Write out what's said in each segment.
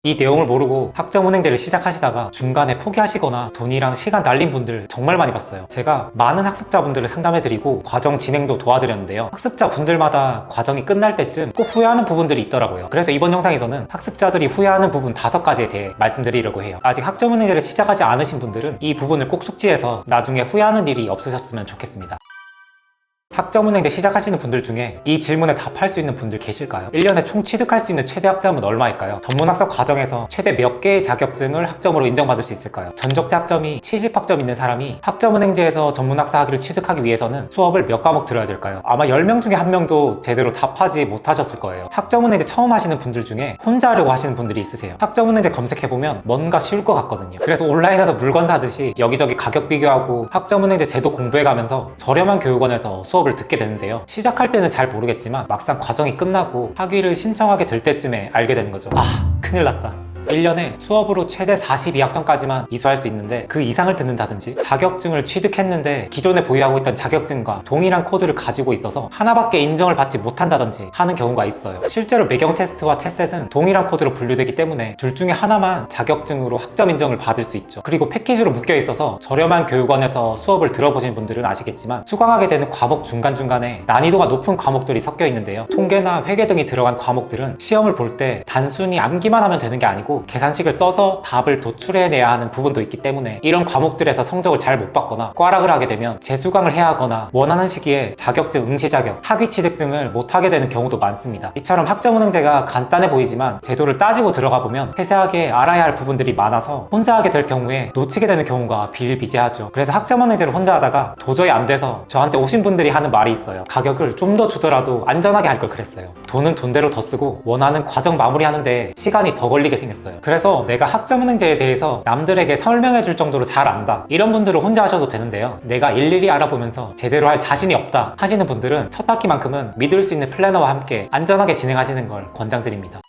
이 내용을 모르고 학점은행제를 시작하시다가 중간에 포기하시거나 돈이랑 시간 날린 분들 정말 많이 봤어요. 제가 많은 학습자분들을 상담해드리고 과정 진행도 도와드렸는데요. 학습자분들마다 과정이 끝날 때쯤 꼭 후회하는 부분들이 있더라고요. 그래서 이번 영상에서는 학습자들이 후회하는 부분 5가지에 대해 말씀드리려고 해요. 아직 학점은행제를 시작하지 않으신 분들은 이 부분을 꼭 숙지해서 나중에 후회하는 일이 없으셨으면 좋겠습니다. 학점은행제 시작하시는 분들 중에 이 질문에 답할 수 있는 분들 계실까요? 1년에 총 취득할 수 있는 최대 학점은 얼마일까요? 전문학사 과정에서 최대 몇 개의 자격증을 학점으로 인정받을 수 있을까요? 전적대 학점이 70학점 있는 사람이 학점은행제에서 전문학사 학위를 취득하기 위해서는 수업을 몇 과목 들어야 될까요? 아마 10명 중에 1명도 제대로 답하지 못하셨을 거예요. 학점은행제 처음 하시는 분들 중에 혼자 하려고 하시는 분들이 있으세요. 학점은행제 검색해보면 뭔가 쉬울 것 같거든요. 그래서 온라인에서 물건 사듯이 여기저기 가격 비교하고 학점은행제 제도 공부해가면서 저렴한 교육원에서 수업을 듣게 되는데요. 시작할 때는 잘 모르겠지만 막상 과정이 끝나고 학위를 신청하게 될 때쯤에 알게 되는 거죠. 큰일 났다. 1년에 수업으로 최대 42학점까지만 이수할 수 있는데 그 이상을 듣는다든지 자격증을 취득했는데 기존에 보유하고 있던 자격증과 동일한 코드를 가지고 있어서 하나밖에 인정을 받지 못한다든지 하는 경우가 있어요. 실제로 매경 테스트와 테셋은 동일한 코드로 분류되기 때문에 둘 중에 하나만 자격증으로 학점 인정을 받을 수 있죠. 그리고 패키지로 묶여 있어서 저렴한 교육원에서 수업을 들어보신 분들은 아시겠지만 수강하게 되는 과목 중간중간에 난이도가 높은 과목들이 섞여 있는데요. 통계나 회계 등이 들어간 과목들은 시험을 볼 때 단순히 암기만 하면 되는 게 아니고 계산식을 써서 답을 도출해내야 하는 부분도 있기 때문에 이런 과목들에서 성적을 잘 못 받거나 꽈락을 하게 되면 재수강을 해야 하거나 원하는 시기에 자격증 응시 자격, 학위 취득 등을 못하게 되는 경우도 많습니다. 이처럼 학점은행제가 간단해 보이지만 제도를 따지고 들어가 보면 세세하게 알아야 할 부분들이 많아서 혼자 하게 될 경우에 놓치게 되는 경우가 비일비재하죠. 그래서 학점은행제를 혼자 하다가 도저히 안 돼서 저한테 오신 분들이 하는 말이 있어요. 가격을 좀 더 주더라도 안전하게 할 걸 그랬어요. 돈은 돈대로 더 쓰고 원하는 과정 마무리하는데 시간이 더 걸리게 생겼어요. 그래서 내가 학점은행제에 대해서 남들에게 설명해 줄 정도로 잘 안다, 이런 분들은 혼자 하셔도 되는데요. 내가 일일이 알아보면서 제대로 할 자신이 없다 하시는 분들은 첫 학기만큼은 믿을 수 있는 플래너와 함께 안전하게 진행하시는 걸 권장드립니다.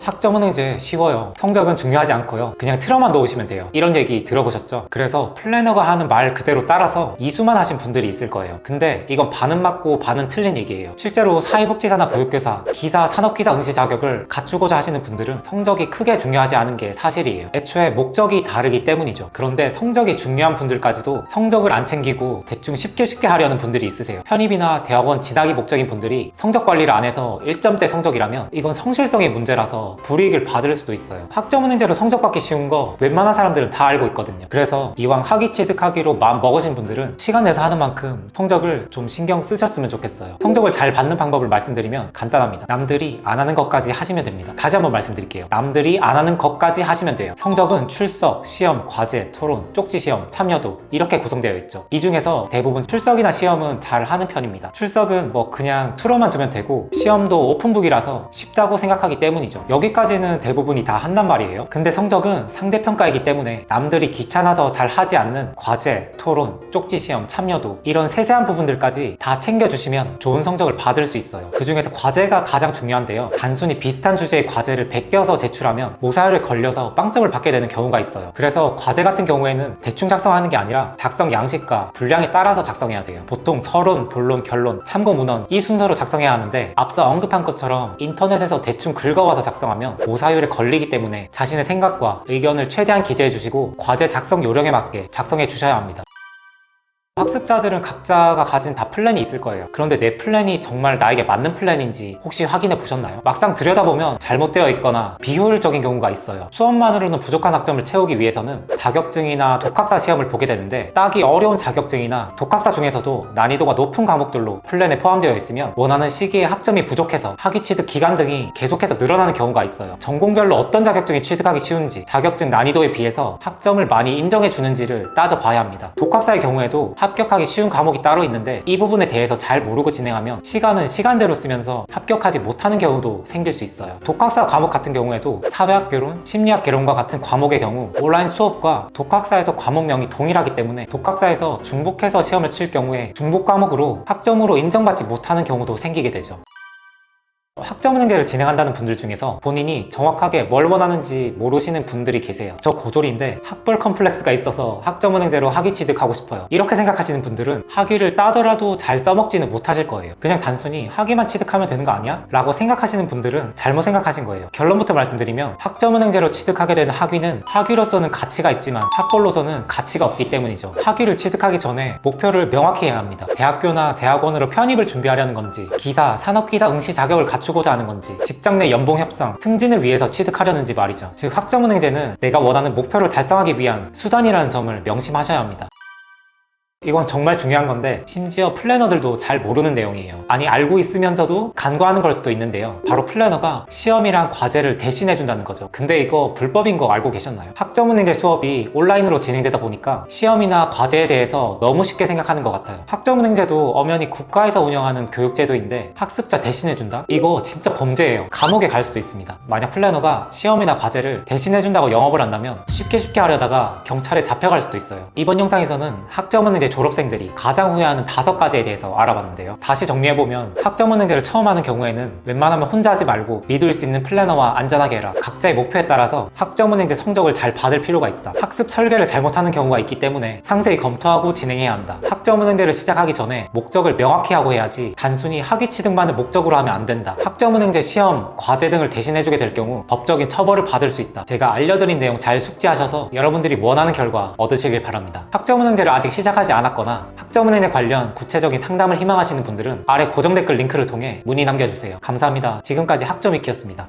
학점은행제 쉬워요. 성적은 중요하지 않고요. 그냥 틀어만 놓으시면 돼요. 이런 얘기 들어보셨죠? 그래서 플래너가 하는 말 그대로 따라서 이수만 하신 분들이 있을 거예요. 근데 이건 반은 맞고 반은 틀린 얘기예요. 실제로 사회복지사나 보육교사, 기사, 산업기사 응시 자격을 갖추고자 하시는 분들은 성적이 크게 중요하지 않은 게 사실이에요. 애초에 목적이 다르기 때문이죠. 그런데 성적이 중요한 분들까지도 성적을 안 챙기고 대충 쉽게 하려는 분들이 있으세요. 편입이나 대학원 진학이 목적인 분들이 성적 관리를 안 해서 1점대 성적이라면 이건 성실성의 문제라서 불이익을 받을 수도 있어요. 학점은행제로 성적 받기 쉬운 거 웬만한 사람들은 다 알고 있거든요. 그래서 이왕 학위 취득하기로 마음 먹으신 분들은 시간 내서 하는 만큼 성적을 좀 신경 쓰셨으면 좋겠어요. 성적을 잘 받는 방법을 말씀드리면 간단합니다. 남들이 안 하는 것까지 하시면 됩니다. 다시 한번 말씀드릴게요. 남들이 안 하는 것까지 하시면 돼요. 성적은 출석, 시험, 과제, 토론, 쪽지 시험, 참여도 이렇게 구성되어 있죠. 이 중에서 대부분 출석이나 시험은 잘 하는 편입니다. 출석은 뭐 그냥 투로만 두면 되고 시험도 오픈북이라서 쉽다고 생각하기 때문이죠. 여기까지는 대부분이 다 한단 말이에요. 근데 성적은 상대평가이기 때문에 남들이 귀찮아서 잘 하지 않는 과제, 토론, 쪽지 시험, 참여도 이런 세세한 부분들까지 다 챙겨주시면 좋은 성적을 받을 수 있어요. 그 중에서 과제가 가장 중요한데요. 단순히 비슷한 주제의 과제를 베껴서 제출하면 모사율에 걸려서 빵점을 받게 되는 경우가 있어요. 그래서 과제 같은 경우에는 대충 작성하는 게 아니라 작성 양식과 분량에 따라서 작성해야 돼요. 보통 서론, 본론, 결론, 참고 문헌 이 순서로 작성해야 하는데 앞서 언급한 것처럼 인터넷에서 대충 긁어와서 작성하면 모사율에 걸리기 때문에 자신의 생각과 의견을 최대한 기재해 주시고 과제 작성 요령에 맞게 작성해 주셔야 합니다. 학습자들은 각자가 가진 다 플랜이 있을 거예요. 그런데 내 플랜이 정말 나에게 맞는 플랜인지 혹시 확인해 보셨나요? 막상 들여다보면 잘못되어 있거나 비효율적인 경우가 있어요. 수업만으로는 부족한 학점을 채우기 위해서는 자격증이나 독학사 시험을 보게 되는데 따기 어려운 자격증이나 독학사 중에서도 난이도가 높은 과목들로 플랜에 포함되어 있으면 원하는 시기에 학점이 부족해서 학위 취득 기간 등이 계속해서 늘어나는 경우가 있어요. 전공별로 어떤 자격증이 취득하기 쉬운지, 자격증 난이도에 비해서 학점을 많이 인정해 주는지를 따져봐야 합니다. 독학사의 경우에도 합격하기 쉬운 과목이 따로 있는데 이 부분에 대해서 잘 모르고 진행하면 시간은 시간대로 쓰면서 합격하지 못하는 경우도 생길 수 있어요. 독학사 과목 같은 경우에도 사회학 개론, 심리학 개론과 같은 과목의 경우 온라인 수업과 독학사에서 과목명이 동일하기 때문에 독학사에서 중복해서 시험을 칠 경우에 중복 과목으로 학점으로 인정받지 못하는 경우도 생기게 되죠. 학점은행제를 진행한다는 분들 중에서 본인이 정확하게 뭘 원하는지 모르시는 분들이 계세요. 저 고졸인데 학벌 컴플렉스가 있어서 학점은행제로 학위 취득하고 싶어요. 이렇게 생각하시는 분들은 학위를 따더라도 잘 써먹지는 못하실 거예요. 그냥 단순히 학위만 취득하면 되는 거 아니야? 라고 생각하시는 분들은 잘못 생각하신 거예요. 결론부터 말씀드리면 학점은행제로 취득하게 되는 학위는 학위로서는 가치가 있지만 학벌로서는 가치가 없기 때문이죠. 학위를 취득하기 전에 목표를 명확히 해야 합니다. 대학교나 대학원으로 편입을 준비하려는 건지, 기사, 산업기사 응시 자격을 갖추고자 하는 건지, 직장 내 연봉 협상, 승진을 위해서 취득하려는지 말이죠. 즉 학점은행제는 내가 원하는 목표를 달성하기 위한 수단이라는 점을 명심하셔야 합니다. 이건 정말 중요한 건데 심지어 플래너들도 잘 모르는 내용이에요. 아니 알고 있으면서도 간과하는 걸 수도 있는데요. 바로 플래너가 시험이랑 과제를 대신해 준다는 거죠. 근데 이거 불법인 거 알고 계셨나요? 학점은행제 수업이 온라인으로 진행되다 보니까 시험이나 과제에 대해서 너무 쉽게 생각하는 것 같아요. 학점은행제도 엄연히 국가에서 운영하는 교육제도인데 학습자 대신해 준다? 이거 진짜 범죄예요. 감옥에 갈 수도 있습니다. 만약 플래너가 시험이나 과제를 대신해 준다고 영업을 한다면 쉽게 하려다가 경찰에 잡혀갈 수도 있어요. 이번 영상에서는 학점은행제 졸업생들이 가장 후회하는 5가지에 대해서 알아봤는데요. 다시 정리해보면 학점은행제를 처음 하는 경우에는 웬만하면 혼자 하지 말고 믿을 수 있는 플래너와 안전하게 해라. 각자의 목표에 따라서 학점은행제 성적을 잘 받을 필요가 있다. 학습 설계를 잘못하는 경우가 있기 때문에 상세히 검토하고 진행해야 한다. 학점은행제를 시작하기 전에 목적을 명확히 하고 해야지 단순히 학위 취득만을 목적으로 하면 안 된다. 학점은행제 시험, 과제 등을 대신해주게 될 경우 법적인 처벌을 받을 수 있다. 제가 알려드린 내용 잘 숙지하셔서 여러분들이 원하는 결과 얻으시길 바랍니다. 학점은행제를 아직 시작하지 않았거나 학점은행제 관련 구체적인 상담을 희망하시는 분들은 아래 고정 댓글 링크를 통해 문의 남겨주세요. 감사합니다. 지금까지 학점위키였습니다.